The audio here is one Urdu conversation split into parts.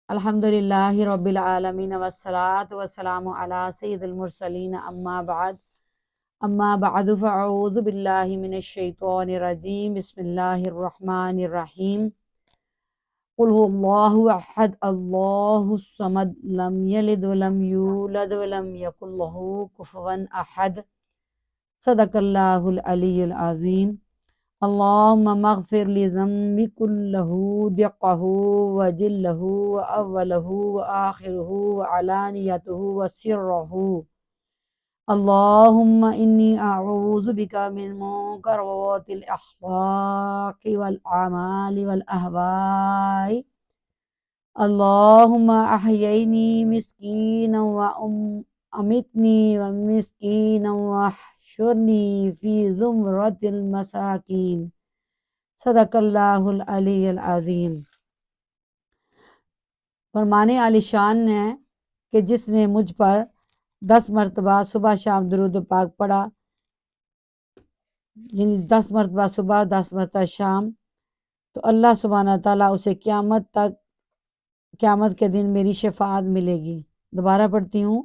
الحمدللہ رب العالمین والصلاة والسلام علی سید المرسلین اما بعد فاعوذ باللہ من الشیطان الرجیم بسم اللہ الرحمن الرحیم قل هو اللہ احد اللہ الصمد لم یلد ولم یولد ولم یکن له کفوا احد صدق اللہ العلی العظیم اللہم مغفر لذنبی کلہ دقہ وجلہ واولہ وآخرہ وعلانیتہ وسرہ اللہم انی اعوذ بک من منکرات الاخلاق والاعمال والاہواء اللہم احیینی مسکینا وامتنی مسکینا واحشرنی فی زمرۃ المساکین صدق اللہ العلی العظیم۔ فرمان عالی شان ہے کہ جس نے مجھ پر 10 مرتبہ صبح شام درود پاک پڑھا، یعنی 10 مرتبہ صبح 10 مرتبہ شام، تو اللہ سبحانہ تعالیٰ اسے قیامت کے دن میری شفاعت ملے گی۔ دوبارہ پڑھتی ہوں،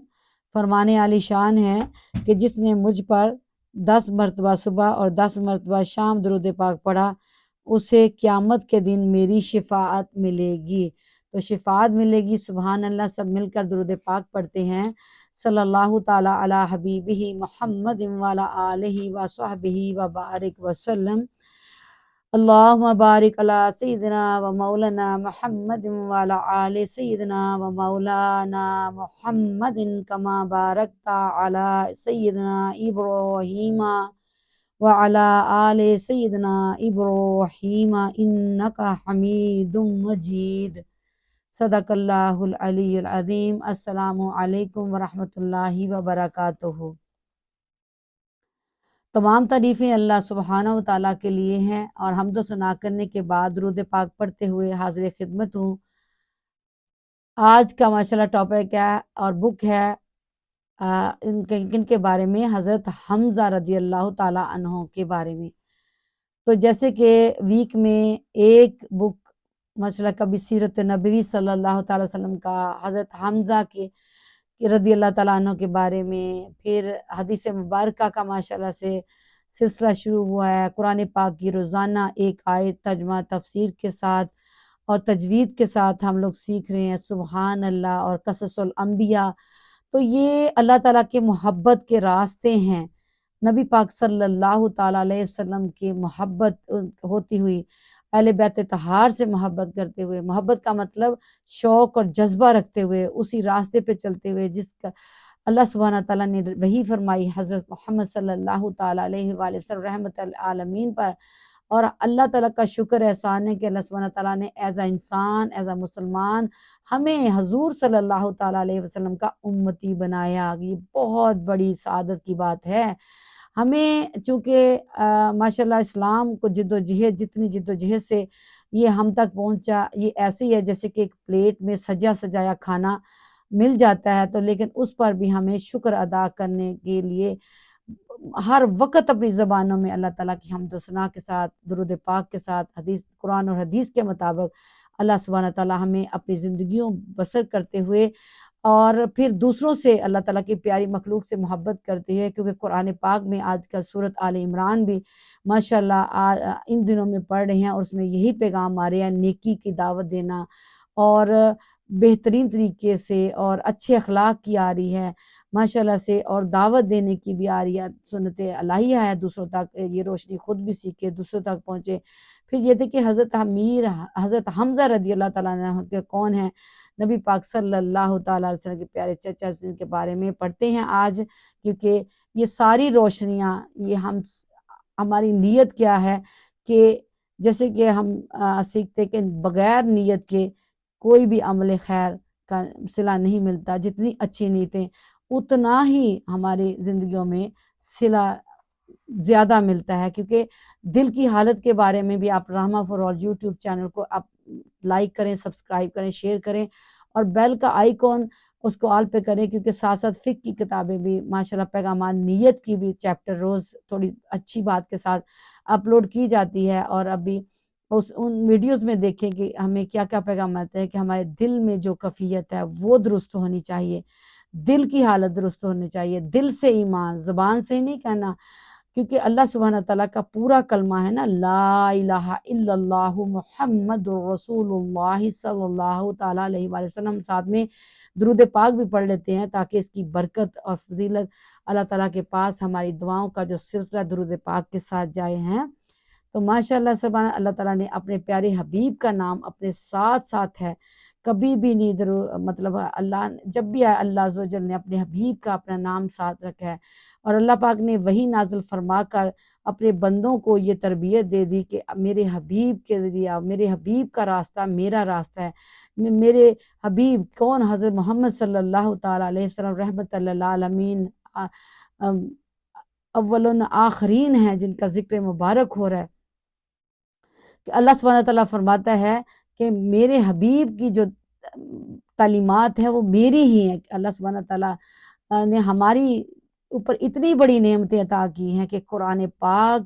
فرمان عالی شان ہے کہ جس نے مجھ پر 10 مرتبہ صبح اور 10 مرتبہ شام درود پاک پڑھا، اسے قیامت کے دن میری شفاعت ملے گی۔ تو شفاعت ملے گی، سبحان اللہ، سب مل کر درود پاک پڑھتے ہیں۔ صلی اللہ تعالی علی حبیبہ محمد وعلی آلہ وصحبہ وبارک وسلم۔ اللہم بارک علی سیدنا و مولانا محمد وعلی آل سیدنا و مولانا محمد کما بارکت علی سیدنا ابراہیم وعلی آل سیدنا ابراہیم انک حمید مجید۔ صدق اللہ العلی العظیم۔ السلام علیکم ورحمۃ اللہ وبرکاتہ۔ تمام تعریفیں اللہ سبحانہ و تعالیٰ کے لیے ہیں، اور حمد و ثنا کرنے کے بعد درود پاک پڑھتے ہوئے حاضر خدمت ہوں۔ آج کا ماشاءاللہ ٹاپک ہے اور بک ہے ان کے بارے میں، حضرت حمزہ رضی اللہ تعالیٰ عنہ کے بارے میں۔ تو جیسے کہ ویک میں ایک بک ماشاءاللہ کبھی سیرت نبوی صلی اللہ تعالیٰ وسلم کا، حضرت حمزہ کے رضی اللہ تعالیٰ عنہ کے بارے میں، پھر حدیث مبارکہ کا ماشاءاللہ سے سلسلہ شروع ہوا ہے، قرآن پاک کی روزانہ ایک آیت ترجمہ تفسیر کے ساتھ اور تجوید کے ساتھ ہم لوگ سیکھ رہے ہیں، سبحان اللہ، اور قصص الانبیاء۔ تو یہ اللہ تعالیٰ کے محبت کے راستے ہیں، نبی پاک صلی اللہ تعالیٰ علیہ وسلم کی محبت ہوتی ہوئی، اہل بیت طہار سے محبت کرتے ہوئے، محبت کا مطلب شوق اور جذبہ رکھتے ہوئے، اسی راستے پہ چلتے ہوئے جس کا اللہ سبحانہ تعالیٰ نے وحی فرمائی حضرت محمد صلی اللہ تعالیٰ علیہ وآلہ وسلم رحمت العالمین پر۔ اور اللہ تعالیٰ کا شکر احسان ہے کہ اللہ سبحانہ تعالیٰ نے ایز اے انسان، ایز اے مسلمان ہمیں حضور صلی اللہ تعالیٰ علیہ وسلم کا امتی بنایا۔ یہ بہت بڑی سعادت کی بات ہے۔ ہمیں چونکہ ماشاءاللہ اسلام کو جتنی جد و جہد سے یہ ہم تک پہنچا، یہ ایسے ہی ہے جیسے کہ ایک پلیٹ میں سجایا کھانا مل جاتا ہے، تو لیکن اس پر بھی ہمیں شکر ادا کرنے کے لیے ہر وقت اپنی زبانوں میں اللہ تعالیٰ کی حمد و ثنا کے ساتھ، درود پاک کے ساتھ، قرآن اور حدیث کے مطابق اللہ سبحانہ تعالیٰ ہمیں اپنی زندگیوں بسر کرتے ہوئے اور پھر دوسروں سے اللہ تعالیٰ کی پیاری مخلوق سے محبت کرتے ہیں، کیونکہ قرآن پاک میں آج کا سورت آل عمران بھی ماشاءاللہ ان دنوں میں پڑھ رہے ہیں، اور اس میں یہی پیغام آ رہے ہیں، نیکی کی دعوت دینا اور بہترین طریقے سے اور اچھے اخلاق کی آ رہی ہے ماشاءاللہ سے، اور دعوت دینے کی بھی آ رہی ہے، سنت الہیہ ہے دوسروں تک، یہ روشنی خود بھی سیکھے دوسروں تک پہنچے۔ پھر یہ تھے کہ حضرت حمزہ رضی اللہ تعالیٰ عنہ کے کون ہیں، نبی پاک صلی اللہ تعالیٰ علیہ وسلم کے پیارے چچا جن کے بارے میں پڑھتے ہیں آج، کیونکہ یہ ساری روشنیاں، یہ ہماری نیت کیا ہے کہ جیسے کہ ہم سیکھتے کہ بغیر نیت کے کوئی بھی عمل خیر کا صلہ نہیں ملتا، جتنی اچھی نیتیں اتنا ہی ہماری زندگیوں میں صلہ زیادہ ملتا ہے، کیونکہ دل کی حالت کے بارے میں بھی آپ رحمہ فار آل یوٹیوب چینل کو آپ لائک کریں، سبسکرائب کریں، شیئر کریں، اور بیل کا آئیکن اس کو آل پہ کریں، کیونکہ ساتھ ساتھ فقہ کی کتابیں بھی ماشاءاللہ پیغامات نیت کی بھی چیپٹر روز تھوڑی اچھی بات کے ساتھ اپلوڈ کی جاتی ہے۔ اور ابھی ان ویڈیوز میں دیکھیں کہ ہمیں کیا کیا پیغام آتے ہیں کہ ہمارے دل میں جو کیفیت ہے وہ درست ہونی چاہیے، دل کی حالت درست ہونی چاہیے، دل سے ایمان، زبان سے نہیں کہنا، کیونکہ اللہ سبحانہ تعالیٰ کا پورا کلمہ ہے نا، لا الہ الا اللہ محمد رسول اللہ صلی اللہ تعالیٰ علیہ وآلہ وسلم، ساتھ میں درود پاک بھی پڑھ لیتے ہیں تاکہ اس کی برکت اور فضیلت اللہ تعالیٰ کے پاس ہماری دعاؤں کا جو سلسلہ درود پاک کے ساتھ جائے ہیں۔ تو ماشاءاللہ سبحان اللہ تعالیٰ نے اپنے پیارے حبیب کا نام اپنے ساتھ ساتھ ہے، کبھی بھی نہیں مطلب اللہ جب بھی آئے اللہ عز و جل نے اپنے حبیب کا اپنا نام ساتھ رکھا ہے، اور اللہ پاک نے وہی نازل فرما کر اپنے بندوں کو یہ تربیت دے دی کہ میرے حبیب کے ذریعہ، میرے حبیب کا راستہ میرا راستہ ہے، میرے حبیب کون؟ حضرت محمد صلی اللہ تعالیٰ علیہ وسلم رحمت للعالمین، اولن آخرین ہیں، جن کا ذکر مبارک ہو رہا ہے کہ اللہ سبحانہ تعالیٰ فرماتا ہے کہ میرے حبیب کی جو تعلیمات ہیں وہ میری ہی ہیں۔ اللہ سبحانہ تعالیٰ نے ہماری اوپر اتنی بڑی نعمتیں عطا کی ہیں کہ قرآن پاک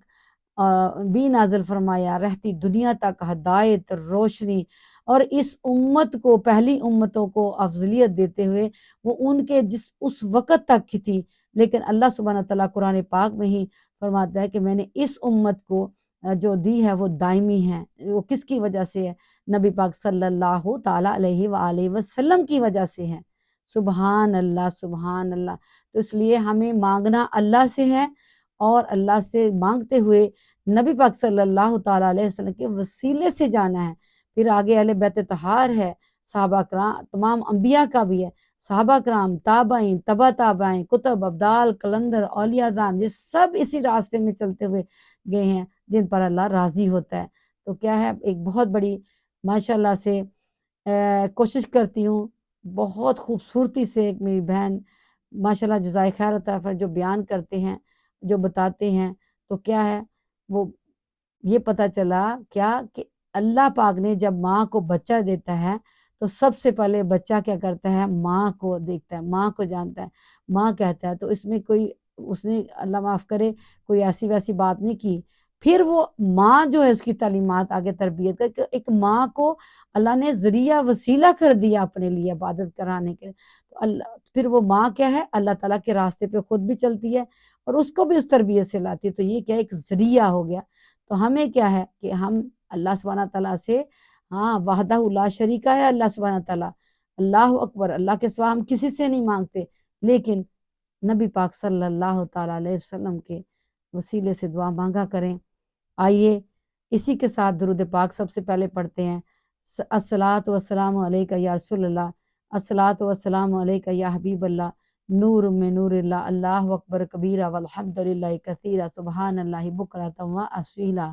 بھی نازل فرمایا، رہتی دنیا تک ہدایت، روشنی، اور اس امت کو، پہلی امتوں کو افضلیت دیتے ہوئے وہ ان کے اس وقت تک کی تھی، لیکن اللہ سبحانہ تعالیٰ قرآن پاک میں ہی فرماتا ہے کہ میں نے اس امت کو جو دی ہے وہ دائمی ہے۔ وہ کس کی وجہ سے ہے؟ نبی پاک صلی اللہ تعالیٰ علیہ وآلہ وسلم کی وجہ سے ہے۔ سبحان اللہ، سبحان اللہ۔ تو اس لیے ہمیں مانگنا اللہ سے ہے، اور اللہ سے مانگتے ہوئے نبی پاک صلی اللہ تعالیٰ علیہ وسلم کے وسیلے سے جانا ہے۔ پھر آگے اہل بیت طہار ہے، صحابہ کرام، تمام انبیاء کا بھی ہے، صحابہ کرام، تابعین، تبع تابعین، کتب، ابدال، کلندر، اولیاء دام، یہ سب اسی راستے میں چلتے ہوئے گئے ہیں جن پر اللہ راضی ہوتا ہے۔ تو کیا ہے، ایک بہت بڑی ماشاءاللہ سے کوشش کرتی ہوں، بہت خوبصورتی سے ایک میری بہن ماشاءاللہ جزائے خیر عطا فرمائے جو بیان کرتے ہیں، جو بتاتے ہیں، تو کیا ہے وہ یہ پتہ چلا کیا کہ اللہ پاک نے جب ماں کو بچہ دیتا ہے تو سب سے پہلے بچہ کیا کرتا ہے؟ ماں کو دیکھتا ہے، ماں کو جانتا ہے، ماں کہتا ہے۔ تو اس میں کوئی، اس نے اللہ معاف کرے، کوئی ایسی ویسی بات نہیں کی۔ پھر وہ ماں جو ہے اس کی تعلیمات آگے تربیت کر کے ایک ماں کو اللہ نے ذریعہ وسیلہ کر دیا اپنے لیے عبادت کرانے کے، تو اللہ پھر وہ ماں کیا ہے؟ اللہ تعالیٰ کے راستے پہ خود بھی چلتی ہے اور اس کو بھی اس تربیت سے لاتی ہے۔ تو یہ کیا ایک ذریعہ ہو گیا۔ تو ہمیں کیا ہے کہ ہم اللہ سبحانہ تعالیٰ سے، ہاں وحدہ لا شریکہ ہے اللہ سبحانہ تعالیٰ، اللہ اکبر، اللہ کے سوا ہم کسی سے نہیں مانگتے، لیکن نبی پاک صلی اللہ تعالیٰ علیہ وسلم کے وسیلے سے دعا مانگا کریں۔ آئیے اسی کے ساتھ درود پاک سب سے پہلے پڑھتے ہیں۔ الصلاۃ والسلام علیکہ یا رسول اللہ، الصلاۃ والسلام علیکہ یا حبیب اللہ، نور میں نور اللہ، اللہ اکبر کبیرہ والحمد للہ کثیرہ، سبحان اللہ بکرۃ و اصیلا،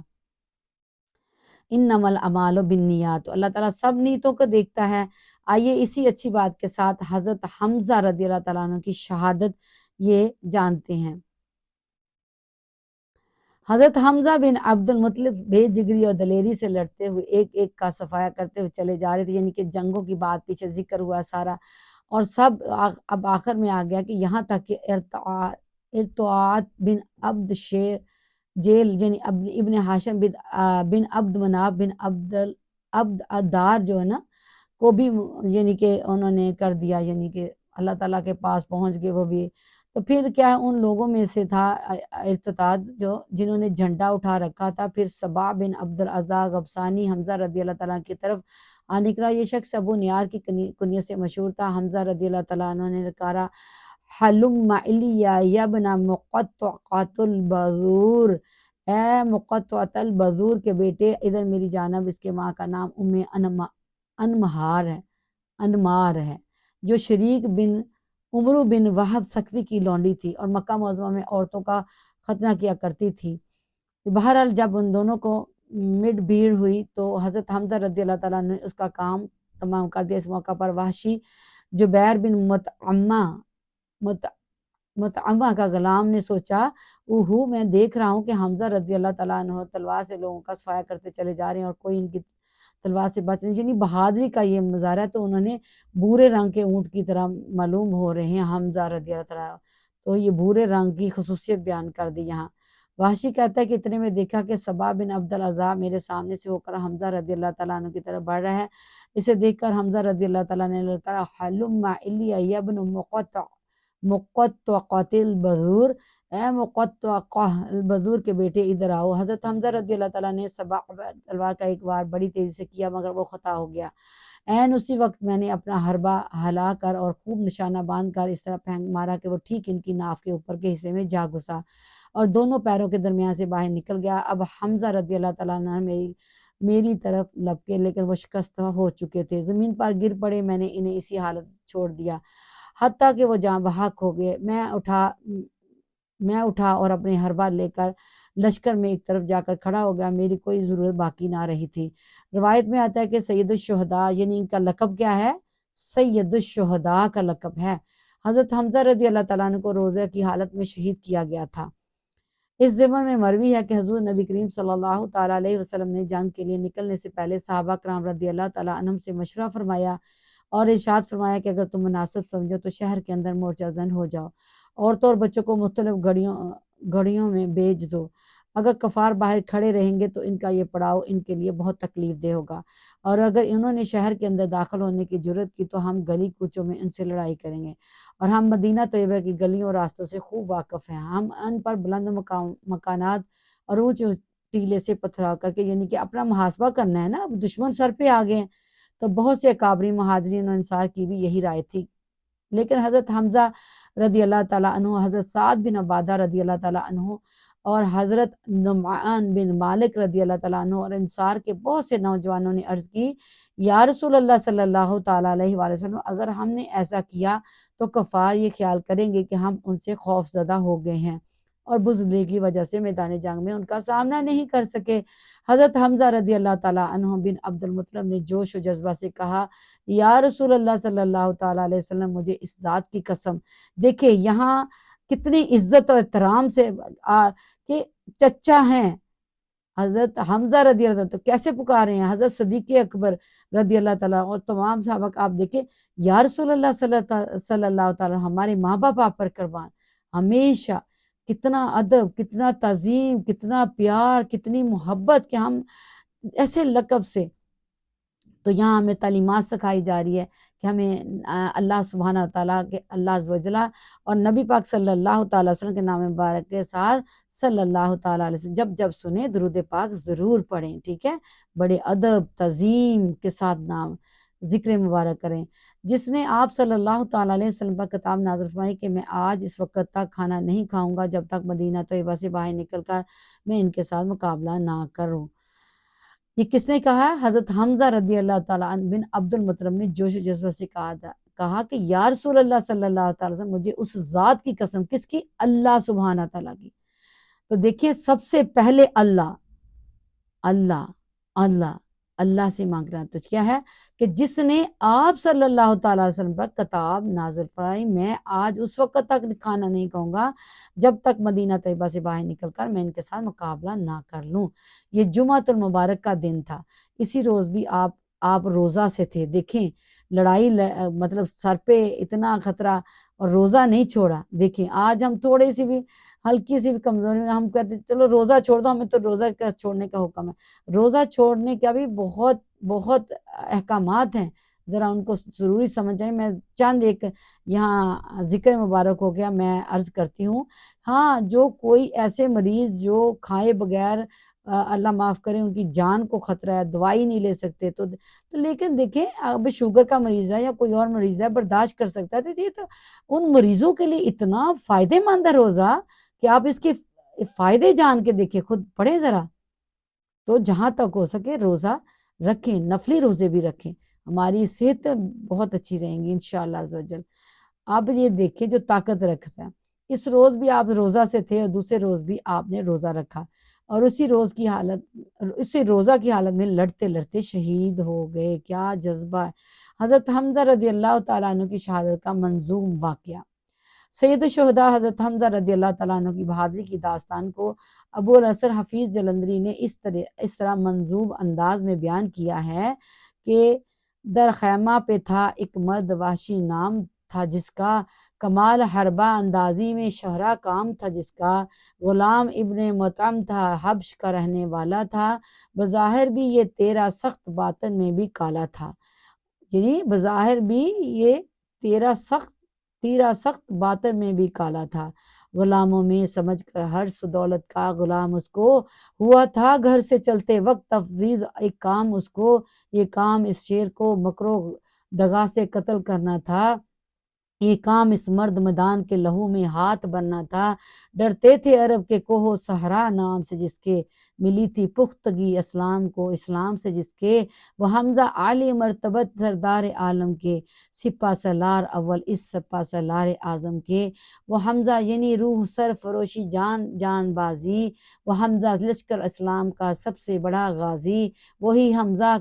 انما الاعمال بالنیات۔ اللہ تعالیٰ سب نیتوں کو دیکھتا ہے۔ آئیے اسی اچھی بات کے ساتھ حضرت حمزہ رضی اللہ تعالیٰ عنہ کی شہادت یہ جانتے ہیں۔ حضرت حمزہ بن عبد المطلب بے جگری اور دلیری سے لڑتے ہوئے ایک ایک کا صفایا کرتے ہوئے چلے جا رہے تھے، یعنی کہ جنگوں کی بات پیچھے ذکر ہوا سارا، اور سب اب آخر میں آ گیا کہ یہاں تک کہ ارتعات بن عبد شیر جیل، یعنی ابن ہاشم بن عبد مناف بن عبد ادار جو ہے نا کو بھی، یعنی کہ انہوں نے کر دیا، یعنی کہ اللہ تعالیٰ کے پاس پہنچ گئے وہ بھی۔ تو پھر کیا ہے، ان لوگوں میں سے تھا ارتداد جو جنہوں نے جھنڈا اٹھا رکھا تھا، پھر صبا بن عبد العزا غبسانی حمزہ رضی اللہ تعالیٰ کی طرف آ نکلا۔ یہ شخص ابو نیار کی کنیت سے مشہور تھا۔ حمزہ رضی اللہ تعالیٰ عنہ نے کہا، حلم الیہ یبن مقطعۃ البذور، اے مقطعۃ البذور کے بیٹے ادھر میری جانب۔ اس کے ماں کا نام انمار ہے، جو شریک بن عمرو بن وہب سقفی کی لونڈی تھی اور مکہ معظمہ میں عورتوں کا ختنہ کیا کرتی تھی۔ بہرحال جب ان دونوں کو مڈ بھیڑ ہوئی تو حضرت حمزہ رضی اللہ تعالیٰ نے اس کا کام تمام کر دیا۔ اس موقع پر وحشی جبیر بن مطعمہ کا غلام نے سوچا، اوہو میں دیکھ رہا ہوں کہ حمزہ رضی اللہ تعالیٰ عنہ تلوار سے لوگوں کا صفایا کرتے چلے جا رہے ہیں اور کوئی ان کی تلوار سے بچ نہیں، یعنی بہادری کا یہ مظاہرہ ہے۔ تو انہوں نے بھورے رنگ کے اونٹ کی طرح معلوم ہو رہے ہیں حمزہ رضی اللہ تعالیٰ، تو یہ بھورے رنگ کی خصوصیت بیان کر دی یہاں۔ وحشی کہتا ہے کہ اتنے میں دیکھا کہ صبا بن عبد العزا میرے سامنے سے ہو کر حمزہ رضی اللہ تعالیٰ عنہ کی طرف بڑھ رہا ہے۔ اسے دیکھ کر حمزہ رضی اللہ تعالیٰ نے للکارا حلم الی یا ابن مقطعۃ البذور، اے مقطع البذور کے بیٹے ادھر آؤ۔ حضرت حمزہ رضی اللہ تعالیٰ نے صبا تلوار کا ایک وار بڑی تیزی سے کیا مگر وہ خطا ہو گیا۔ عین اسی وقت میں نے اپنا حربہ ہلا کر اور خوب نشانہ باندھ کر اس طرح پھینک مارا کہ وہ ٹھیک ان کی ناف کے اوپر کے حصے میں جا گھسا اور دونوں پیروں کے درمیان سے باہر نکل گیا۔ اب حمزہ رضی اللہ تعالیٰ عنہ میری طرف لپکے لیکن وہ شکست ہو چکے تھے، زمین پر گر پڑے۔ میں نے انہیں اسی حالت چھوڑ دیا حتیٰ کہ وہ جاں بحق ہو گئے۔ میں اٹھا اور اپنے حربہ لے کر لشکر میں ایک طرف جا کر کھڑا ہو گیا، میری کوئی ضرورت باقی نہ رہی تھی۔ روایت میں آتا ہے کہ سید الشہداء یعنی ان کا لقب کیا ہے؟ سید الشہداء کا لقب ہے۔ حضرت حمزہ رضی اللہ تعالیٰ عنہ کو روزہ کی حالت میں شہید کیا گیا تھا۔ اس ضمن میں مروی ہے کہ حضور نبی کریم صلی اللہ تعالیٰ علیہ وسلم نے جنگ کے لیے نکلنے سے پہلے صحابہ کرام رضی اللہ تعالیٰ عنہم سے مشورہ فرمایا اور ارشاد فرمایا کہ اگر تم مناسب سمجھو تو شہر کے اندر مورچہ زن ہو جاؤ، عورتوں اور بچوں کو مختلف گھڑیوں میں بھیج دو۔ اگر کفار باہر کھڑے رہیں گے تو ان کا یہ پڑاؤ ان کے لیے بہت تکلیف دہ ہوگا، اور اگر انہوں نے شہر کے اندر داخل ہونے کی جرت کی تو ہم گلی کوچوں میں ان سے لڑائی کریں گے، اور ہم مدینہ طیبہ کی گلیوں اور راستوں سے خوب واقف ہیں۔ ہم ان پر بلند مکانات اور اونچ ٹیلے سے پتھراؤ کر کے، یعنی کہ اپنا محاسبہ کرنا ہے نا، دشمن سر پہ آ گئے ہیں۔ تو بہت سے اکابری مہاجرین اور انصار کی بھی یہی رائے تھی، لیکن حضرت حمزہ رضی اللہ تعالیٰ عنہ، حضرت سعد بن عبادہ رضی اللہ تعالیٰ عنہ اور حضرت نعمان بن مالک رضی اللہ تعالیٰ عنہ اور انصار کے بہت سے نوجوانوں نے عرض کی، یا رسول اللہ صلی اللہ تعالیٰ علیہ وآلہ وسلم، اگر ہم نے ایسا کیا تو کفار یہ خیال کریں گے کہ ہم ان سے خوف زدہ ہو گئے ہیں اور بزدلی کی وجہ سے میدان جنگ میں ان کا سامنا نہیں کر سکے۔ حضرت حمزہ رضی اللہ تعالیٰ عنہ بن عبد المطلب نے جوش و جذبہ سے کہا، یا رسول اللہ صلی اللہ تعالیٰ علیہ وسلم، مجھے اس ذات کی قسم، دیکھیں یہاں کتنی عزت اور احترام سے کہ چچا ہیں حضرت حمزہ رضی اللہ تعالیٰ، تو کیسے پکارے ہیں حضرت صدیق اکبر رضی اللہ تعالیٰ اور تمام صحابہ کا، آپ دیکھیں یا رسول اللہ صلی اللہ تعالیٰ، ہمارے ماں باپ آپ پر قربان، ہمیشہ کتنا ادب، کتنا تعظیم، کتنا پیار، کتنی محبت کہ ہم ایسے لقب سے۔ تو یہاں ہمیں تعلیمات سکھائی جا رہی ہے کہ ہمیں اللہ سبحانہ تعالیٰ کے اللہ عز و جل اور نبی پاک صلی اللہ تعالیٰ وسلم کے نام مبارک کے ساتھ صلی اللہ تعالیٰ علیہ وسلم جب سنیں درود پاک ضرور پڑھیں، ٹھیک ہے، بڑے ادب تعظیم کے ساتھ نام ذکر مبارک کریں۔ جس نے آپ صلی اللہ تعالیٰ علیہ وسلم پر کتاب نازل فرمائی کہ میں آج اس وقت تک کھانا نہیں کھاؤں گا جب تک مدینہ طیبہ سے باہر نکل کر میں ان کے ساتھ مقابلہ نہ کروں۔ یہ کس نے کہا ہے؟ حضرت حمزہ رضی اللہ تعالیٰ عنہ بن عبد المطلب نے جوش و جذبہ سے کہا کہ یا رسول اللہ صلی اللہ تعالیٰ وسلم، مجھے اس ذات کی قسم، کس کی؟ اللہ سبحانہ تعالیٰ کی۔ تو دیکھیے سب سے پہلے اللہ اللہ اللہ اللہ سے مانگنا تو کیا ہے کہ جس نے آپ صلی اللہ تعالیٰ علیہ وسلم پر کتاب نازل فرمائی، میں آج اس وقت تک کھانا نہیں کھاؤں گا جب تک مدینہ طیبہ سے باہر نکل کر میں ان کے ساتھ مقابلہ نہ کر لوں۔ یہ جمعۃ المبارک کا دن تھا، اسی روز بھی آپ روزہ سے تھے۔ دیکھیں لڑائی مطلب سر پہ اتنا خطرہ اور روزہ نہیں چھوڑا۔ دیکھیں آج ہم تھوڑی سی بھی ہلکی سی بھی کمزوری میں ہم کہتے ہیں چلو روزہ چھوڑ دو، ہمیں تو روزہ کا چھوڑنے کا حکم ہے۔ روزہ چھوڑنے کا بھی بہت بہت احکامات ہیں، ذرا ان کو ضروری سمجھیں۔ میں چند ایک یہاں ذکر مبارک ہو گیا میں عرض کرتی ہوں۔ ہاں جو کوئی ایسے مریض جو کھائے بغیر اللہ معاف کرے ان کی جان کو خطرہ ہے، دوائی نہیں لے سکتے تو لیکن دیکھیں اب شوگر کا مریض ہے یا کوئی اور مریض ہے برداشت کر سکتا ہے، تو یہ تو ان مریضوں کے لیے اتنا فائدے مند ہے روزہ کہ آپ اس کے فائدے جان کے دیکھیں، خود پڑھیں ذرا۔ تو جہاں تک ہو سکے روزہ رکھیں، نفلی روزے بھی رکھیں، ہماری صحت بہت اچھی رہیں گی انشاءاللہ عز و جل۔ اب یہ دیکھیں جو طاقت رکھتا ہے، اس روز بھی آپ روزہ سے تھے اور دوسرے روز بھی آپ نے روزہ رکھا اور اسی روزہ کی حالت میں لڑتے لڑتے شہید ہو گئے۔ کیا جذبہ ہے! حضرت حمزہ رضی اللہ تعالیٰ عنہ کی شہادت کا منظوم واقعہ۔ سید الشہداء حضرت حمزہ رضی اللہ تعالیٰ عنہ کی بہادری کی داستان کو ابو الاسر حفیظ جلندری نے اس طرح منظوم انداز میں بیان کیا ہے کہ در خیمہ پہ تھا ایک مرد وحشی، نام تھا جس کا، کمال حربہ اندازی میں شہرا کام تھا جس کا، غلام ابن مطعم تھا حبش کا رہنے والا تھا، بظاہر بھی یہ تیرا سخت باطن میں بھی کالا تھا، یعنی بظاہر بھی یہ تیرا سخت باطن میں بھی کالا تھا، غلاموں میں سمجھ کر ہر سو دولت کا غلام اس کو ہوا تھا، گھر سے چلتے وقت تفویض ایک کام اس کو، یہ کام اس شیر کو مکرو دغا سے قتل کرنا تھا، یہ کام اس مرد میدان کے لہو میں ہاتھ بننا تھا، ڈرتے تھے عرب کے کوہ صحرا نام سے جس کے، ملی تھی پختگی اسلام کو اسلام سے جس کے، وہ حمزہ عالی مرتبت سردار عالم کے، سپہ سالار اول اس سپہ سالار اعظم کے، وہ حمزہ یعنی روح سر فروشی جان بازی، وہ حمزہ لشکر اسلام کا سب سے بڑا غازی، وہی حمزہ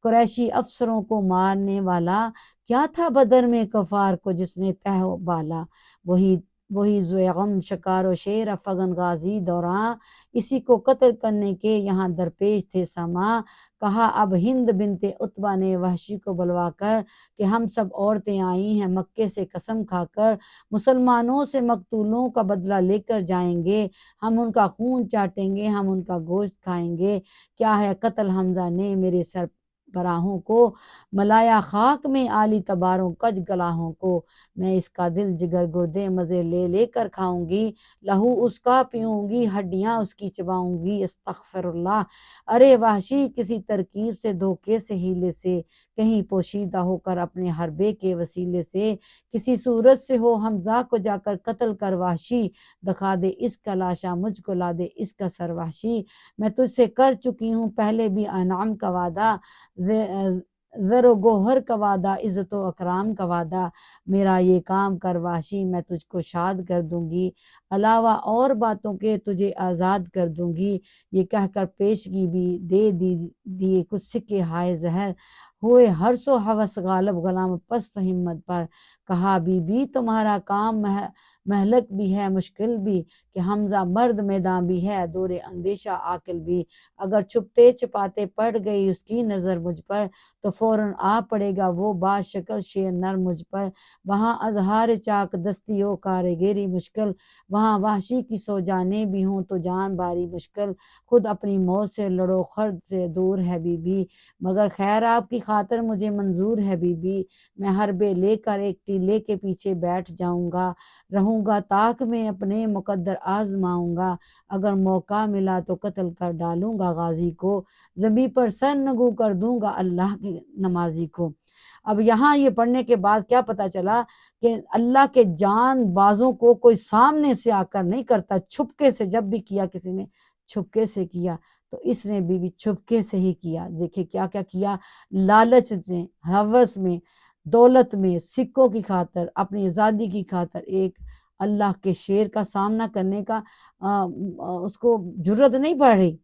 قریشی افسروں کو مارنے والا، کیا تھا بدر میں کفار کو جس نے تہ و بالا، وہی ذوغم شکار و شیر افغن غازی دوراں، اسی کو قتل کرنے کے یہاں درپیش تھے سما، کہا اب ہند بنت عتبہ نے وحشی کو بلوا کر کہ ہم سب عورتیں آئی ہیں مکے سے قسم کھا کر، مسلمانوں سے مقتولوں کا بدلہ لے کر جائیں گے، ہم ان کا خون چاٹیں گے، ہم ان کا گوشت کھائیں گے، کیا ہے قتل حمزہ نے میرے سر براہوں کو، ملایا خاک میں عالی تباروں کج گلاہوں کو، میں اس کا دل جگر گردے مزے لے لے کر کھاؤں گی، لہو اس کا پیوں گی ہڈیاں اس کی چباؤں گی، استغفر اللہ، ارے وحشی کسی ترکیب سے دھوکے سے ہیلے سے، کہیں پوشیدہ ہو کر اپنے حربے کے وسیلے سے، کسی صورت سے ہو حمزہ کو جا کر قتل کر وحشی، دکھا دے اس کا لاشا مجھ کو لا دے اس کا سر وحشی، میں تجھ سے کر چکی ہوں پہلے بھی انعام کا وعدہ، زر و گوہر کا وعدہ عزت و اکرام کا وعدہ، میرا یہ کام کر وحشی میں تجھ کو شاد کر دوں گی، علاوہ اور باتوں کے تجھے آزاد کر دوں گی، یہ کہہ کر پیشگی بھی دے دیے کچھ سکے ہائے زہر، ہوئے ہر سو ہوس غالب غلام پست ہمت پر، کہا بی بی تمہارا کام مہلک بھی ہے مشکل بھی، کہ حمزہ مرد میدان بھی ہے دور اندیشہ عاقل بھی، اگر چھپتے چھپاتے پڑ گئی اس کی نظر مجھ پر، تو فوراً آ پڑے گا وہ با شکل شیر نر مجھ پر، وہاں اظہار چاک دستی و کارگری مشکل، وہاں وحشی کی سو جانیں بھی ہوں تو جان باری مشکل، خود اپنی موت سے لڑو خرد سے دور ہے بی بی، مگر خیر آپ کی خاطر مجھے منظور ہے بی بی، میں حربے لے کر ایک ٹیلے کے پیچھے بیٹھ جاؤں گا، رہوں گا طاق میں اپنے مقدر آزماؤں گا، اگر موقع ملا تو قتل کر ڈالوں گا غازی کو، زمیں پر سر نگو کر دوں گا اللہ کی نمازی کو۔ اب یہاں یہ پڑھنے کے بعد کیا پتا چلا کہ اللہ کے جان بازوں کو کوئی سامنے سے آ کر نہیں کرتا، چھپکے سے جب بھی کیا کسی نے چھپکے سے کیا، تو اس نے بھی چھپکے سے ہی کیا، دیکھیں کیا کیا کیا، لالچ میں، ہوس میں، دولت میں، سکوں کی خاطر، اپنی آزادی کی خاطر ایک اللہ کے شیر کا سامنا کرنے کا اس کو جرت نہیں پڑ رہی۔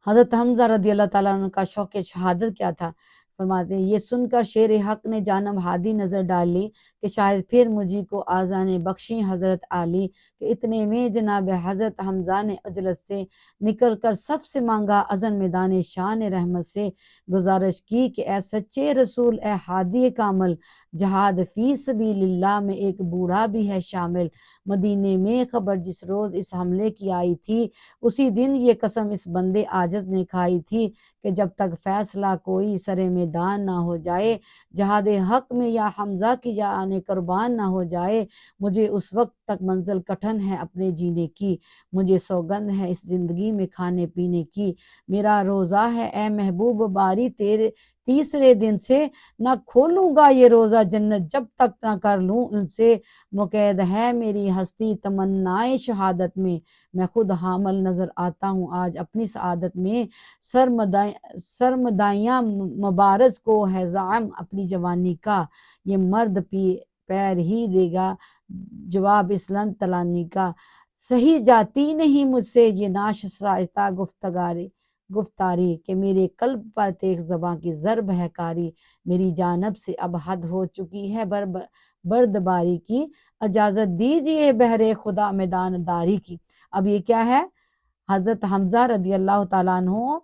حضرت حمزہ رضی اللہ تعالیٰ عنہ کا شوق شہادت کیا تھا، فرماتے ہیں یہ سن کر شیر حق نے جانب ہادی نظر ڈالی، کہ شاید پھر مجھے کو آزانے بخشیں حضرت عالی، کہ اتنے میں جناب حضرت حمزہ نے عجلت سے نکل کر سب سے مانگا اذن میدان شان رحمت سے، گزارش کی کہ اے سچے رسول، اے ہادی کامل، جہاد فی سبیل اللہ میں ایک بوڑھا بھی ہے شامل، مدینے میں خبر جس روز اس حملے کی آئی تھی، اسی دن یہ قسم اس بندے عاجز نے کھائی تھی، کہ جب تک فیصلہ کوئی سرے میدان نہ ہو جائے، جہاد حق میں یا حمزہ کی جان قربان نہ ہو جائے، مجھے اس وقت تک منزل کٹھن ہے اپنے جینے کی، مجھے سوگند ہے اس زندگی میں کھانے پینے کی، میرا روزہ ہے اے محبوب باری تیرے تیسرے دن سے، نہ کھولوں گا یہ روزہ جنت جب تک نہ کر لوں ان سے، مقید ہے میری ہستی تمنائے شہادت میں خود حامل نظر آتا ہوں آج اپنی سعادت میں، سرمدائیاں مبارز کو ہے زعم اپنی جوانی کا، یہ مرد پیر ہی دے گا جواب اسلم تلانی کا، صحیح جاتی نہیں مجھ سے یہ ناشائستہ گفتاری، کہ میرے قلب پر تیغ زباں کی ضرب ہے کاری، میری جانب سے اب حد ہو چکی ہے بردباری کی، اجازت دیجئے بہر خدا میدان داری کی۔ اب یہ کیا ہے، حضرت حمزہ رضی اللہ تعالیٰ عنہ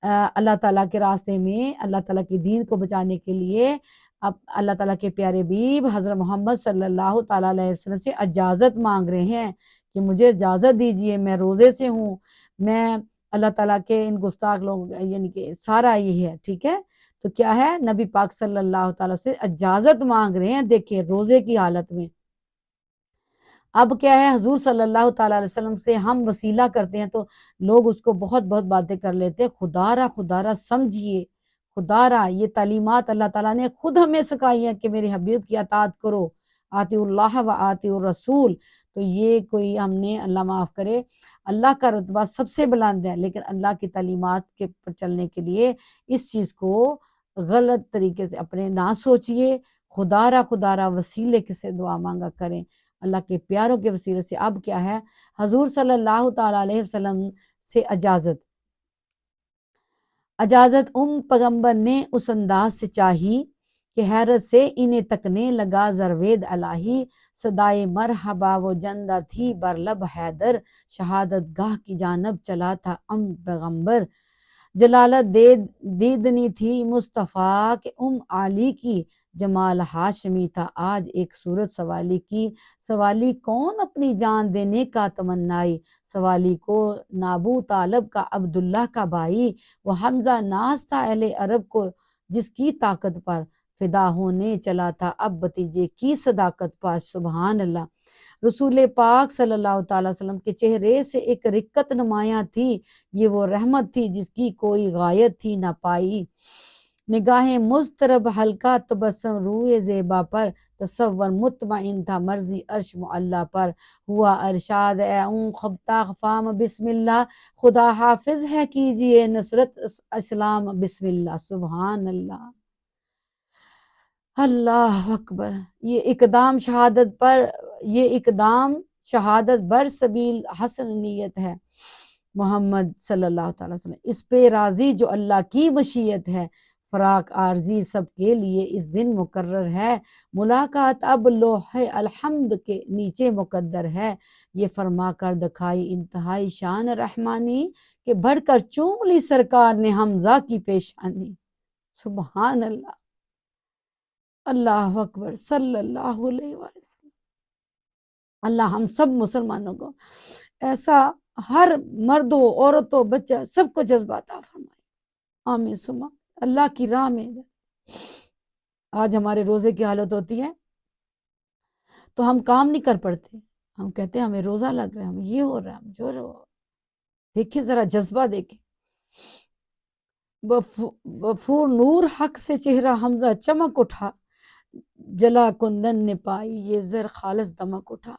اللہ تعالیٰ کے راستے میں اللہ تعالیٰ کے دین کو بچانے کے لیے اب اللہ تعالیٰ کے پیارے حبیب حضرت محمد صلی اللہ تعالیٰ علیہ وسلم سے اجازت مانگ رہے ہیں کہ مجھے اجازت دیجئے، میں روزے سے ہوں، میں اللہ تعالیٰ کے ان گستاخ لوگ یعنی کہ سارا یہ ہے، ٹھیک ہے، تو کیا ہے، نبی پاک صلی اللہ تعالیٰ سے اجازت مانگ رہے ہیں، دیکھیں روزے کی حالت میں۔ اب کیا ہے، حضور صلی اللہ تعالیٰ علیہ وسلم سے ہم وسیلہ کرتے ہیں تو لوگ اس کو بہت بہت باتیں کر لیتے ہیں، خدا را سمجھیے، خدا را یہ تعلیمات اللہ تعالیٰ نے خود ہمیں سکھائی ہیں کہ میرے حبیب کی اطاعت کرو، آتی اللہ و آتی الرسول، تو یہ کوئی ہم نے، اللہ معاف کرے، اللہ کا رتبہ سب سے بلند ہے، لیکن اللہ کی تعلیمات کے پر چلنے کے لیے اس چیز کو غلط طریقے سے اپنے نہ سوچئے، خدا را وسیلے سے دعا مانگا کریں، اللہ کے پیاروں کے وسیلے سے۔ اب کیا ہے، حضور صلی اللہ تعالیٰ علیہ وسلم سے اجازت پیغمبر نے اس انداز سے چاہی کہ حیرت سے انہیں تکنے لگا زروید الہی، صدائے مرحبا وہ جندہ تھی برلب حیدر، شہادت گاہ کی جانب چلا تھا پیغمبر، جلالت دیدنی تھی مصطفیٰ کے علی کی، جمال ہاشمی تھا آج ایک صورت سوالی کی، سوالی کون اپنی جان دینے کا تمنائی، سوالی کو نابو طالب کا عبداللہ کا بھائی، وہ حمزہ ناز تھا اہل عرب کو جس کی طاقت پر، فدا ہونے چلا تھا اب بتیجے کی صداقت پر، سبحان اللہ۔ رسول پاک صلی اللہ تعالیٰ وسلم کے چہرے سے ایک رقت نمایاں تھی، یہ وہ رحمت تھی جس کی کوئی غایت تھی نہ پائی، نگاہیں مضطرب ہلکا تبسم روئے زیبا پر، تصور مطمئن تھا مرضی عرش معلیٰ پر، ہوا ارشاد اے اون خبتا خفام بسم اللہ، خدا حافظ ہے کیجئے نصرت اسلام بسم اللہ، سبحان اللہ، اللہ اکبر۔ یہ اقدام شہادت بر سبیل حسن نیت ہے، محمد صلی اللہ تعالیٰ وسلم اس پہ راضی جو اللہ کی مشیت ہے، فراق عارضی سب کے لیے اس دن مقرر ہے، ملاقات اب لوح الحمد کے نیچے مقدر ہے، یہ فرما کر دکھائی انتہائی شان رحمانی کہ بڑھ کر چوم لی سرکار نے حمزہ کی پیشانی، سبحان اللہ، اللہ اکبر صلی اللہ علیہ وسلم۔ اللہ ہم سب مسلمانوں کو ایسا ہر مرد و عورت و بچہ سب کو جذبہ عطا فرمائے، آمین ثم آمین۔ اللہ کی راہ میں آج ہمارے روزے کی حالت ہوتی ہے تو ہم کام نہیں کر پڑتے، ہم کہتے ہیں ہمیں روزہ لگ رہا ہے، ہم یہ ہو رہا ہے، ہم جو ہو رہا ہے۔ دیکھیں ذرا جذبہ دیکھیں، بفور نور حق سے چہرہ حمزہ چمک اٹھا، جلا کندن نے پائی یہ زر خالص دمک اٹھا،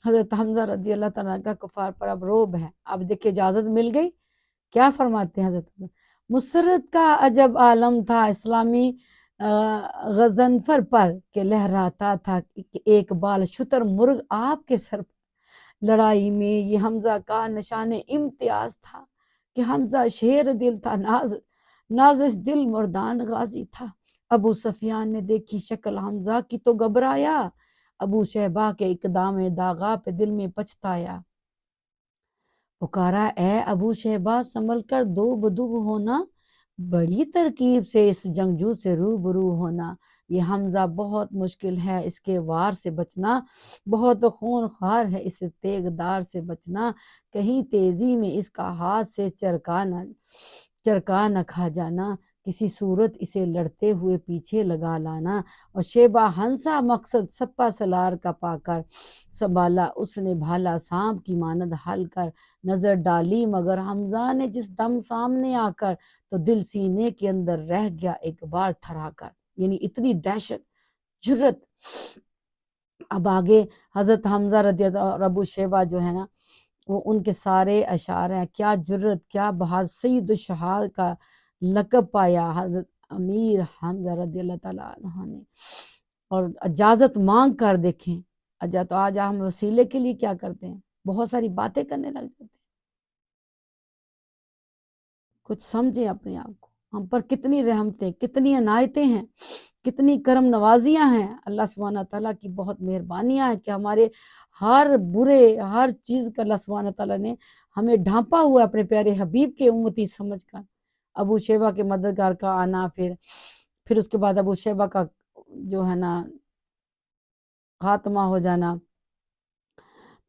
حضرت حمزہ رضی اللہ تعالیٰ کا کفار پر اب روب ہے، اب دیکھیں اجازت مل گئی، کیا فرماتے ہیں حضرت حمزہ، مسرت کا عجب عالم تھا اسلامی غضنفر پر کہ لہراتا تھا ایک بال شتر مرغ آپ کے سر پر، لڑائی میں یہ حمزہ کا نشان امتیاز تھا کہ حمزہ شیر دل تھا، نازش دل مردان غازی تھا، ابو سفیان نے دیکھی شکل حمزہ کی تو گھبرایا، ابو شہبہ کے اقدام داغا پہ دل میں پچھتایا، پکارا اے ابو شہبہ سنبھل کر دو بدو ہونا، بڑی ترکیب سے اس جنگجو سے روبرو ہونا، یہ حمزہ بہت مشکل ہے اس کے وار سے بچنا، بہت خون خوار ہے اس تیغ دار سے بچنا، کہیں تیزی میں اس کا ہاتھ سے چرکا نہ کھا جانا، کسی صورت اسے لڑتے ہوئے پیچھے لگا لانا، اور شیبہ ہنسا مقصد سپا سلار کا پا کر، سنبھالا اس نے بھالا سانپ کی مانند ہل کر، نظر ڈالی مگر حمزہ نے جس دم سامنے آ کر، تو دل سینے کے اندر رہ گیا ایک بار تھرا کر، یعنی اتنی دہشت جرت۔ اب آگے حضرت حمزہ رضی اللہ اور ابو شیبہ جو ہے نا، وہ ان کے سارے اشعار ہیں، کیا جرت، کیا بہاد، سید الشہاد کا لقب پایا حضرت امیر حمزہ رضی اللہ تعالیٰ عنہ نے، اور اجازت مانگ کر دیکھیں، تو آج ہم وسیلے کے لیے کیا کرتے ہیں، بہت ساری باتیں کرنے لگ جاتے ہیں، کچھ سمجھیں اپنے آپ کو، ہم پر کتنی رحمتیں، کتنی عنایتیں ہیں، کتنی کرم نوازیاں ہیں، اللہ سبحانہ تعالیٰ کی بہت مہربانیاں ہیں کہ ہمارے ہر برے ہر چیز کا اللہ سبحانہ تعالیٰ نے ہمیں ڈھانپا ہوا ہے اپنے پیارے حبیب کے امتی سمجھ کر۔ ابو شیبہ کے مددگار کا آنا، پھر پھر اس کے بعد ابو شیبہ کا جو ہے نا خاتمہ ہو جانا،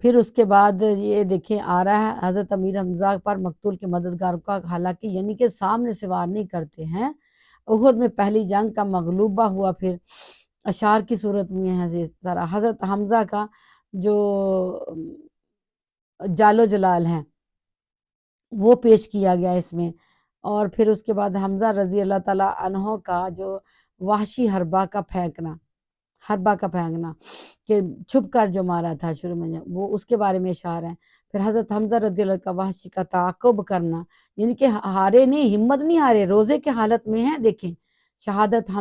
پھر اس کے بعد یہ دیکھیں آ رہا ہے حضرت امیر حمزہ پر مقتول کے مددگاروں کا، حالانکہ یعنی کہ سامنے سے وار نہیں کرتے ہیں۔ احد میں پہلی جنگ کا مغلوبہ ہوا، پھر اشعار کی صورت میں ہے یہ سارا۔ حضرت حمزہ کا جو جال و جلال ہیں وہ پیش کیا گیا اس میں، اور پھر اس کے بعد حمزہ رضی اللہ تعالیٰ عنہ کا جو وحشی حربہ کا پھینکنا کہ چھپ کر جو مارا تھا شروع میں، وہ اس کے بارے میں اشعار ہے۔ پھر حضرت حمزہ رضی اللہ کا وحشی کا تعاقب کرنا، یعنی کہ ہارے نہیں، ہمت نہیں ہارے، روزے کے حالت میں ہیں۔ دیکھیں شہادت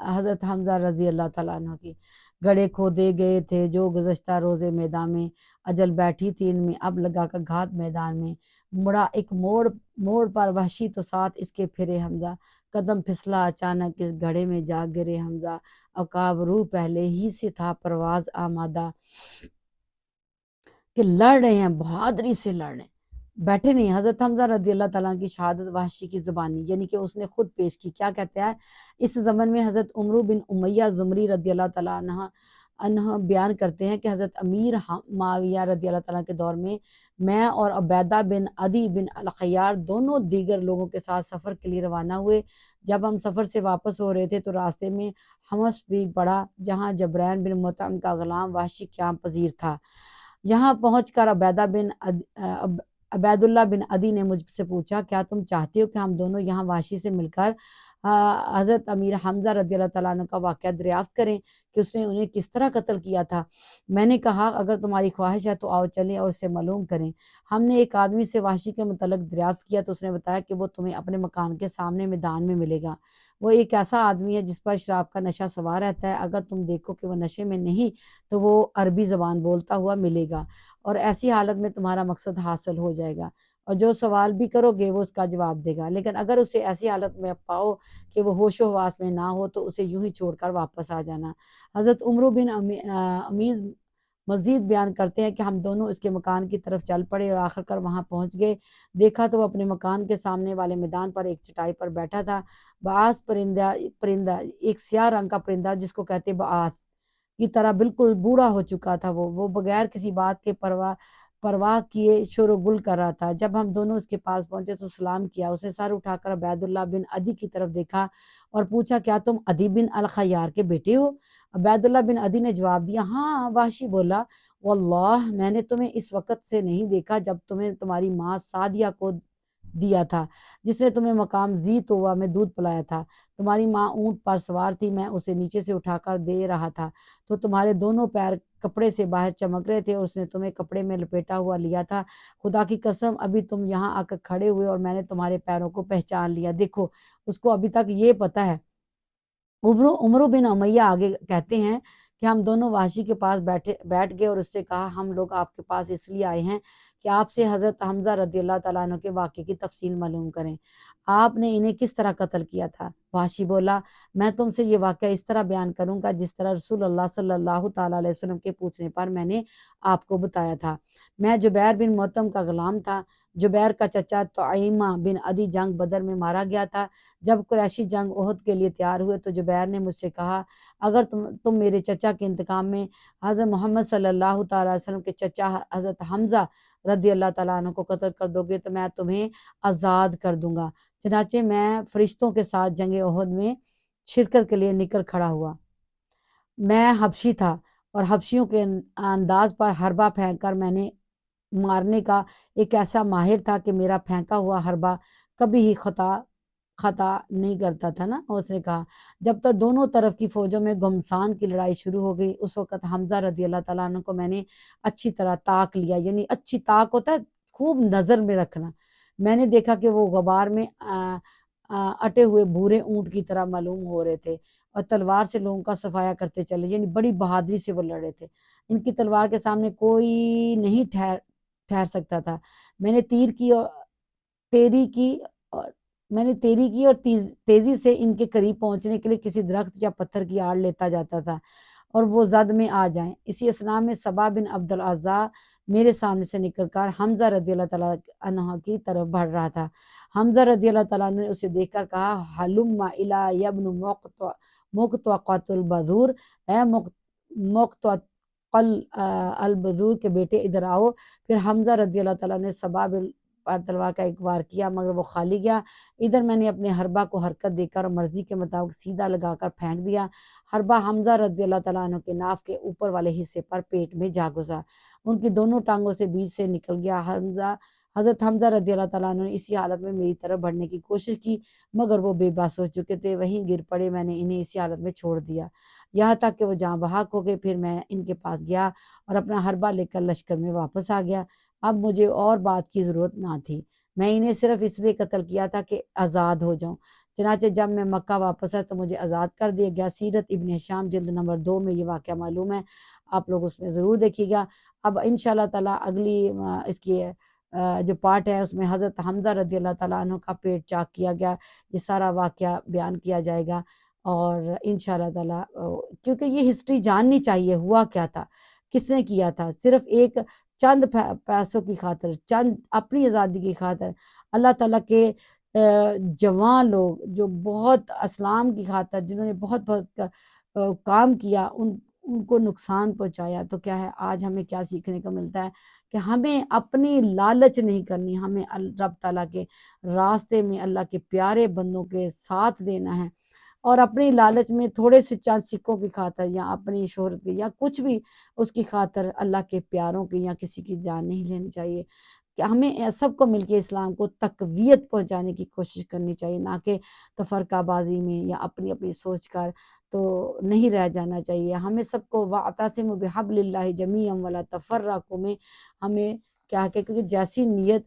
حضرت حمزہ رضی اللہ تعالیٰ عنہ کی، گڑھے کھودے گئے تھے جو گزشتہ روزے میدان میں، اجل بیٹھی تھی ان میں، اب لگا کر گھات میدان میں، مڑا ایک موڑ پر وحشی تو ساتھ اس کے پھرے حمزہ، قدم پھسلا اچانک اس گھڑے میں جا گرے حمزہ، عقاب روح پہلے ہی سے تھا پرواز آمادہ، کہ لڑ رہے ہیں، بہادری سے لڑ رہے ہیں، بیٹھے نہیں۔ حضرت حمزہ رضی اللہ تعالیٰ عنہ کی شہادت وحشی کی زبانی، یعنی کہ اس نے خود پیش کی۔ کیا کہتے ہیں اس زمن میں حضرت عمرو بن امیہ زمری رضی اللہ تعالیٰ عنہ بیان کرتے ہیں کہ حضرت امیر معاویہ رضی اللہ تعالیٰ کے دور میں اور عبیدہ بن عدی بن الخیار دونوں دیگر لوگوں کے ساتھ سفر کے لیے روانہ ہوئے۔ جب ہم سفر سے واپس ہو رہے تھے تو راستے میں حمص بھی پڑا جہاں جبرین بن مطعم کا غلام وحشی قیام پذیر تھا۔ یہاں پہنچ کر عبید اللہ بن عدی نے مجھ سے پوچھا کیا تم چاہتے ہو کہ ہم دونوں یہاں وحشی سے مل کر حضرت امیر حمزہ رضی اللہ تعالیٰ عنہ کا واقعہ دریافت کریں کہ اس نے انہیں کس طرح قتل کیا تھا؟ میں نے کہا اگر تمہاری خواہش ہے تو آؤ چلیں اور اسے معلوم کریں۔ ہم نے ایک آدمی سے وحشی کے متعلق دریافت کیا تو اس نے بتایا کہ وہ تمہیں اپنے مکان کے سامنے میدان میں ملے گا۔ وہ ایک ایسا آدمی ہے جس پر شراب کا نشہ سوار رہتا ہے، اگر تم دیکھو کہ وہ نشے میں نہیں تو وہ عربی زبان بولتا ہوا ملے گا، اور ایسی حالت میں تمہارا مقصد حاصل ہو جائے گا، اور جو سوال بھی کرو گے وہ اس کا جواب دے گا۔ لیکن اگر اسے ایسی حالت میں پاؤ کہ وہ ہوش و حواس میں نہ ہو تو اسے یوں ہی چھوڑ کر واپس آ جانا۔ حضرت عمرو بن امیر مزید بیان کرتے ہیں کہ ہم دونوں اس کے مکان کی طرف چل پڑے اور آخر کر وہاں پہنچ گئے۔ دیکھا تو وہ اپنے مکان کے سامنے والے میدان پر ایک چٹائی پر بیٹھا تھا۔ بعاث پرندہ ایک سیاہ رنگ کا پرندہ جس کو کہتے بعاث کی طرح بالکل بوڑھا ہو چکا تھا، وہ بغیر کسی بات کے پرواہ کیے شور و گل کر رہا تھا۔ جب ہم دونوں اس کے پاس پہنچے تو سلام کیا، اسے سر اٹھا کر عبید اللہ بن عدی کی طرف دیکھا اور پوچھا کیا تم عدی بن الخیار کے بیٹے ہو؟ عبید اللہ بن عدی نے جواب دیا ہاں۔ وحشی بولا واللہ میں نے تمہیں اس وقت سے نہیں دیکھا جب تمہیں تمہاری ماں سعدیہ کو دیا تھا، جس نے تمہیں مقام ذی طویٰ میں دودھ پلایا تھا۔ تمہاری ماں اونٹ پر سوار تھی، میں اسے نیچے سے اٹھا کر دے رہا تھا تو تمہارے دونوں پیر کپڑے سے باہر چمک رہے تھے اور اس نے تمہیں کپڑے میں لپیٹا ہوا لیا تھا۔ خدا کی قسم ابھی تم یہاں آ کر کھڑے ہوئے اور میں نے تمہارے پیروں کو پہچان لیا۔ دیکھو اس کو ابھی تک یہ پتہ ہے۔ عمرو بن امیہ آگے کہتے ہیں کہ ہم دونوں وحشی کے پاس بیٹھ گئے اور اس سے کہا ہم لوگ آپ کے پاس اس لیے آئے ہیں کہ آپ سے حضرت حمزہ رضی اللہ تعالیٰ عنہ کے واقعے کی تفصیل معلوم کریں۔ آپ نے انہیں کس طرح قتل کیا تھا؟ وحشی بولا میں تم سے یہ واقعہ اس طرح بیان کروں گا جس طرح رسول اللہ صلی اللہ تعالیٰ علیہ وسلم کے پوچھنے پر میں نے آپ کو بتایا تھا۔ میں جبیر بن مطعم کا غلام تھا۔ جبیر کا چچا طعیمہ بن عدی جنگ بدر میں مارا گیا تھا۔ جب قریشی جنگ احد کے لیے تیار ہوئے تو جبیر نے مجھ سے کہا اگر تم میرے چچا کے انتقام میں حضرت محمد صلی اللہ تعالیٰ علیہ وسلم کے چچا حضرت حمزہ رضی اللہ تعالیٰ عنہ کو قتل کر دو گے تو میں تمہیں آزاد کر دوں گا۔ چنانچہ میں فرشتوں کے ساتھ جنگ احد میں شرکت کے لیے نکل کھڑا ہوا۔ میں حبشی تھا اور حبشیوں کے انداز پر حربہ پھینک کر میں نے مارنے کا ایک ایسا ماہر تھا کہ میرا پھینکا ہوا حربہ کبھی ہی خطا نہیں کرتا تھا نا۔ اور اس نے کہا جب تک دونوں طرف کی فوجوں میں گھمسان کی لڑائی شروع ہو گئی اس وقت حمزہ رضی اللہ تعالیٰ عنہ کو میں نے اچھی طرح تاک لیا، یعنی اچھی تاک ہوتا ہے خوب نظر میں رکھنا۔ میں نے دیکھا کہ وہ غبار میں اٹے ہوئے بھورے اونٹ کی طرح معلوم ہو رہے تھے اور تلوار سے لوگوں کا صفایا کرتے چلے، یعنی بڑی بہادری سے وہ لڑ رہے تھے۔ ان کی تلوار کے سامنے کوئی نہیں ٹھہر سکتا تھا۔ میں نے تیری کی اور تیزی سے ان کے قریب پہنچنے کے لیے کسی درخت یا پتھر کی آڑ لیتا جاتا تھا اور وہ زد میں آ جائیں۔ اسی اسنا میں صبا بن عبد العزا میرے سامنے سے نکل کر حمزہ رضی اللہ تعالیٰ عنہ کی طرف بڑھ رہا تھا۔ حمزہ رضی اللہ تعالیٰ عنہ نے اسے دیکھ کر کہا حلم الی ابن مقطوعۃ البذور، اے مقطوعۃ البذور کے بیٹے ادھر آؤ۔ پھر حمزہ رضی اللہ تعالیٰ نے صبا پر تلوار کا ایک وار کیا مگر وہ خالی گیا۔ ادھر میں نے اپنے حربہ کو حرکت دے کر اور مرضی کے مطابق سیدھا لگا کر پھینک دیا۔ حربہ حمزہ رضی اللہ تعالیٰ عنہ کے ناف کے اوپر والے حصے پر پیٹ میں جا گزرا، ان کی دونوں ٹانگوں سے بیچ سے نکل گیا۔ حضرت حمزہ رضی اللہ تعالیٰ عنہ نے اسی حالت میں میری طرف بڑھنے کی کوشش کی مگر وہ بے بس ہو چکے تھے، وہیں گر پڑے۔ میں نے انہیں اسی حالت میں چھوڑ دیا یہاں تک کہ وہ جاں بحق ہو گئے۔ پھر میں ان کے پاس گیا اور اپنا حربہ لے کر لشکر میں واپس آ گیا۔ اب مجھے اور بات کی ضرورت نہ تھی، میں انہیں صرف اس لیے قتل کیا تھا کہ آزاد ہو جاؤں۔ چنانچہ جب میں مکہ واپس آیا تو مجھے آزاد کر دیا گیا۔ سیرت ابن ہشام جلد نمبر 2 میں یہ واقعہ معلوم ہے، آپ لوگ اس میں ضرور دیکھیے گا۔ اب انشاءاللہ تعالیٰ اگلی اس کی جو پارٹ ہے اس میں حضرت حمزہ رضی اللہ تعالیٰ عنہ کا پیٹ چاک کیا گیا، یہ سارا واقعہ بیان کیا جائے گا۔ اور انشاءاللہ تعالیٰ کیونکہ یہ ہسٹری جاننی چاہیے ہوا کیا تھا، کس نے کیا تھا، صرف ایک چند پیسوں کی خاطر، چند اپنی آزادی کی خاطر اللہ تعالیٰ کے جوان لوگ جو بہت اسلام کی خاطر جنہوں نے بہت بہت کام کیا، ان کو نقصان پہنچایا۔ تو کیا ہے آج ہمیں کیا سیکھنے کو ملتا ہے کہ ہمیں اپنی لالچ نہیں کرنی، ہمیں رب تعالیٰ کے راستے میں اللہ کے پیارے بندوں کے ساتھ دینا ہے، اور اپنی لالچ میں تھوڑے سے چند سکوں کی خاطر یا اپنی شہرت کی یا کچھ بھی اس کی خاطر اللہ کے پیاروں کی یا کسی کی جان نہیں لینی چاہیے۔ کہ ہمیں سب کو مل کے اسلام کو تقویت پہنچانے کی کوشش کرنی چاہیے، نہ کہ تفرقہ بازی میں یا اپنی اپنی سوچ کر تو نہیں رہ جانا چاہیے۔ ہمیں سب کو وَاعْتَصِمُوا بِحَبْلِ اللَّهِ جَمِيعًا وَلَا تَفَرَّقُوا میں ہمیں کیا کہ کیونکہ جیسی نیت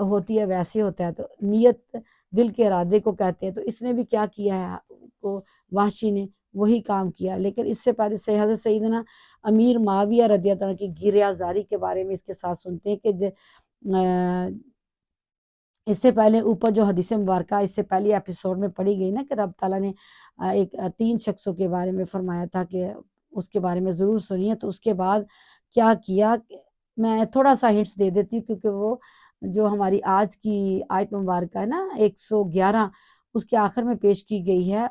ہوتی ہے ویسے ہوتا ہے، تو نیت دل کے ارادے کو کہتے ہیں۔ تو اس نے بھی کیا کیا ہے، کو وحشی نے وہی کام کیا۔ لیکن اس سے پہلے سے حضرت سیدنا امیر معاویہ رضی اللہ عنہ کی گریہ زاری کے بارے میں اس کے ساتھ سنتے ہیں کہ اس سے پہلے اوپر جو حدیث مبارکہ اس سے پہلی ایپیسوڈ میں پڑھی گئی نا کہ رب تعالیٰ نے ایک 3 شخصوں کے بارے میں فرمایا تھا کہ اس کے بارے میں ضرور سنیے۔ تو اس کے بعد کیا کیا، میں تھوڑا سا ہنٹس دے دیتی ہوں کیونکہ وہ جو ہماری آج کی آیت مبارکہ ہے نا 111 اس کے آخر میں پیش کی گئی ہے۔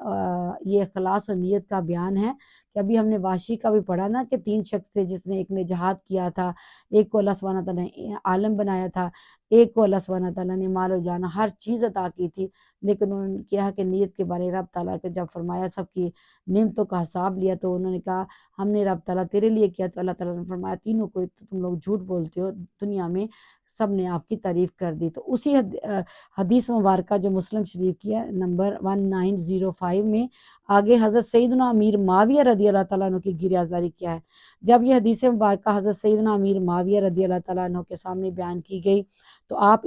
یہ اخلاص و نیت کا بیان ہے کہ ابھی ہم نے واشی کا بھی پڑھا نا کہ 3 شخص تھے، جس نے ایک نے جہاد کیا تھا، ایک کو اللہ سبحانہ تعالیٰ نے عالم بنایا تھا، ایک کو اللہ سبحانہ تعالیٰ نے مال و جانا ہر چیز عطا کی تھی، لیکن انہوں نے کیا کہ نیت کے بارے رب تعالیٰ کے جب فرمایا سب کی نعمتوں کا حساب لیا تو انہوں نے کہا ہم نے رب تعالیٰ تیرے لیے کیا، تو اللہ تعالیٰ نے فرمایا تینوں کو تو تم لوگ جھوٹ بولتے ہو، دنیا میں سب نے آپ کی تعریف کر دی۔ تو اسی حدیث مبارکہ جو مسلم شریف کی ہے نمبر 1905 میں آگے حضرت سیدنا امیر معاویہ رضی اللہ تعالیٰ عنہ کی گریہ زاری کیا ہے۔ جب یہ حدیث مبارکہ حضرت سیدنا امیر معاویہ رضی اللہ تعالیٰ عنہ کے سامنے بیان کی گئی تو آپ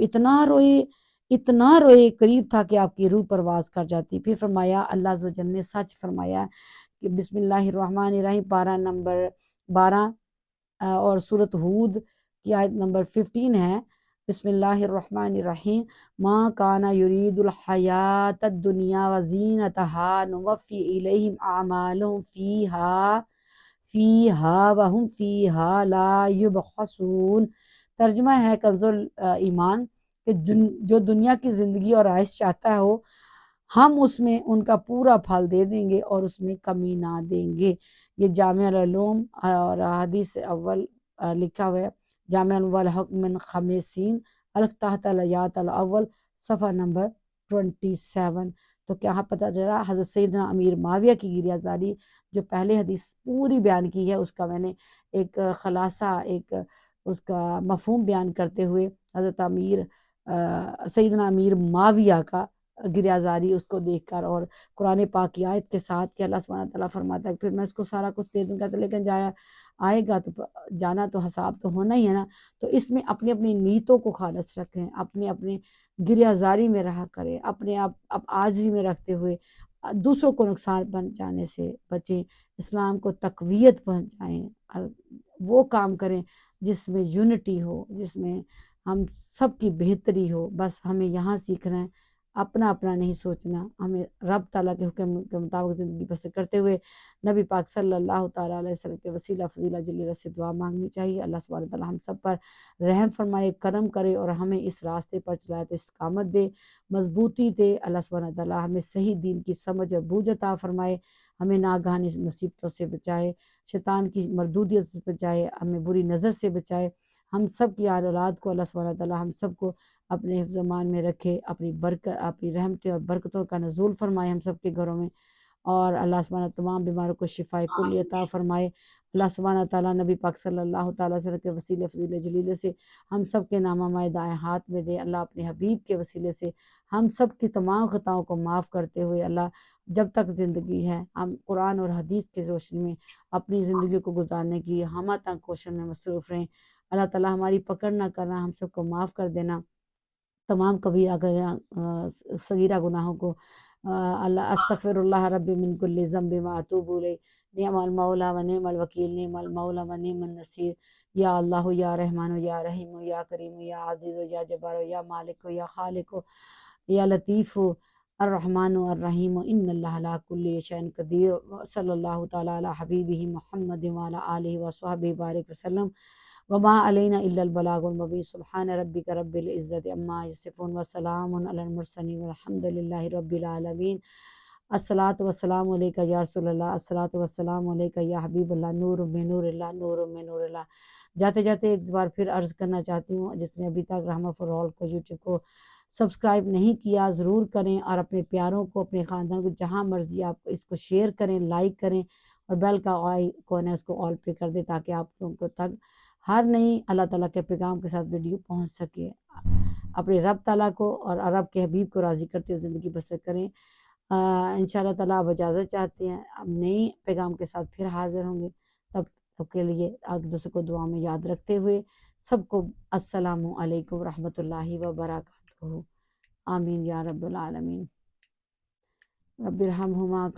اتنا روئے قریب تھا کہ آپ کی روح پرواز کر جاتی۔ پھر فرمایا اللہ عز و جل نے سچ فرمایا کہ بسم اللہ الرحمن الرحیم، پارہ نمبر 12 اور سورۃ ہود کی آیت نمبر 15 ہے۔ بسم اللہ الرحمن الرحیم، ما کان یرید الحیات الدنیا وزینتہا نوفی الیہم اعمالہم فیہا وہم فیہا لا یبخسون۔ ترجمہ ہے کنز ایمان کہ جو دنیا کی زندگی اور عائش چاہتا ہو ہم اس میں ان کا پورا پھل دے دیں گے اور اس میں کمی نہ دیں گے۔ یہ جامع العلوم اور حدیث اول لکھا ہوا ہے، جامع الحکم من خمیسین تحت الیات الاول صفحہ نمبر 27۔ تو کیا پتہ چلا حضرت سیدنا امیر معاویہ کی گریہ زاری جو پہلے حدیث پوری بیان کی ہے اس کا میں نے ایک خلاصہ ایک اس کا مفہوم بیان کرتے ہوئے حضرت سیدنا امیر معاویہ کا گریہ زاری اس کو دیکھ کر اور قرآن پاک کی آیت کے ساتھ کہ اللہ سبحانہ تعالیٰ فرماتا ہے پھر میں اس کو سارا کچھ دے دوں گا، تو لیکن آئے گا تو جانا تو حساب تو ہونا ہی ہے نا۔ تو اس میں اپنی اپنی نیتوں کو خالص رکھیں، اپنے اپنے گریہ زاری میں رہا کریں، اپنے آپ عاجزی میں رکھتے ہوئے دوسروں کو نقصان پہنچانے سے بچیں، اسلام کو تقویت پہنچائیں اور وہ کام کریں جس میں یونٹی ہو، جس میں ہم سب کی بہتری ہو۔ بس ہمیں یہاں سیکھنا ہے۔ اپنا اپنا نہیں سوچنا، ہمیں رب تعالیٰ کے حکم کے مطابق زندگی بسر کرتے ہوئے نبی پاک صلی اللہ تعالیٰ علیہ وسلم کے وسیلہ فضیلہ جلیلہ سے دعا مانگنی چاہیے۔ اللہ سبحانہ تعالیٰ ہم سب پر رحم فرمائے، کرم کرے اور ہمیں اس راستے پر چلائے تو استقامت دے، مضبوطی دے۔ اللہ سبحانہ تعالیٰ ہمیں صحیح دین کی سمجھ اور بوجھ عطا فرمائے، ہمیں ناگہانی مصیبتوں سے بچائے، شیطان کی مردودیت سے بچائے، ہمیں بری نظر سے بچائے۔ ہم سب کی اولاد کو اللہ سبحانہ تعالیٰ ہم سب کو اپنے حفظ و امان میں رکھے، اپنی رحمتیں اور برکتوں کا نزول فرمائے ہم سب کے گھروں میں، اور اللہ سبحانہ تمام بیماروں کو شفائے کلی عطا فرمائے۔ اللہ سبحانہ تعالیٰ نبی پاک صلی اللہ تعالیٰ علیہ وسلم کے وسیلے فضیلہ جلیلے سے ہم سب کے نامہ دائیں ہاتھ میں دے۔ اللہ اپنے حبیب کے وسیلے سے ہم سب کی تمام خطاؤں کو معاف کرتے ہوئے اللہ جب تک زندگی ہے ہم قرآن اور حدیث کی روشنی میں اپنی زندگی کو گزارنے کی ہمہ تنگ کوشش میں مصروف رہیں۔ اللہ تعالیٰ ہماری پکڑ نہ کرنا، ہم سب کو معاف کر دینا، تمام کبیرہ صغیرہ گناہوں کو۔ اللہ استغفر اللہ ربی من کل ذنب و اتوب الیہ، نعم المولا و نعم الوکیل، نعم المولا و نعم النصیر۔ یا اللہ یا رحمان یا رحیم یا کریم یا عزیز یا جبار یا مالک یا خالق یا لطیف الرحمن الرحیم، ان اللہ علی کل شیء قدیر۔ صلی اللہ تعالیٰ علی حبیبہ محمد وعلی آلہ وصحبہ بارک وسلم، وما علینا الا البلاغ المبین۔ سبحان ربک رب العزت عما یصفون وسلام علی المرسلین والحمد للہ رب العالمین۔ الصلاۃ والسلام علیکہ یا رسول اللہ، الصلاۃ والسلام علیکہ یا حبیب اللہ، نور من نور اللہ، نور من نور اللہ۔ جاتے جاتے ایک بار پھر عرض کرنا چاہتی ہوں، جس نے ابھی تک رحمہ فار آل کو یوٹیوب کو سبسکرائب نہیں کیا ضرور کریں، اور اپنے پیاروں کو، اپنے خاندان کو جہاں مرضی آپ اس کو شیئر کریں، لائک کریں، اور بیل کا آئیکن ہے اس کو آل پہ کر دیں تاکہ آپ لوگوں کو تک ہر نئی اللہ تعالیٰ کے پیغام کے ساتھ ویڈیو پہنچ سکے۔ اپنے رب تعالیٰ کو اور عرب کے حبیب کو راضی کرتے ہوئے زندگی بسر کریں۔ انشاءاللہ تعالیٰ اب اجازت چاہتے ہیں، اب نئی پیغام کے ساتھ پھر حاضر ہوں گے، تب کے لیے ایک دوسرے کو دعا میں یاد رکھتے ہوئے سب کو السلام علیکم ورحمۃ اللہ وبرکاتہ۔ آمین یا رب العالمین۔ رب ارحمہما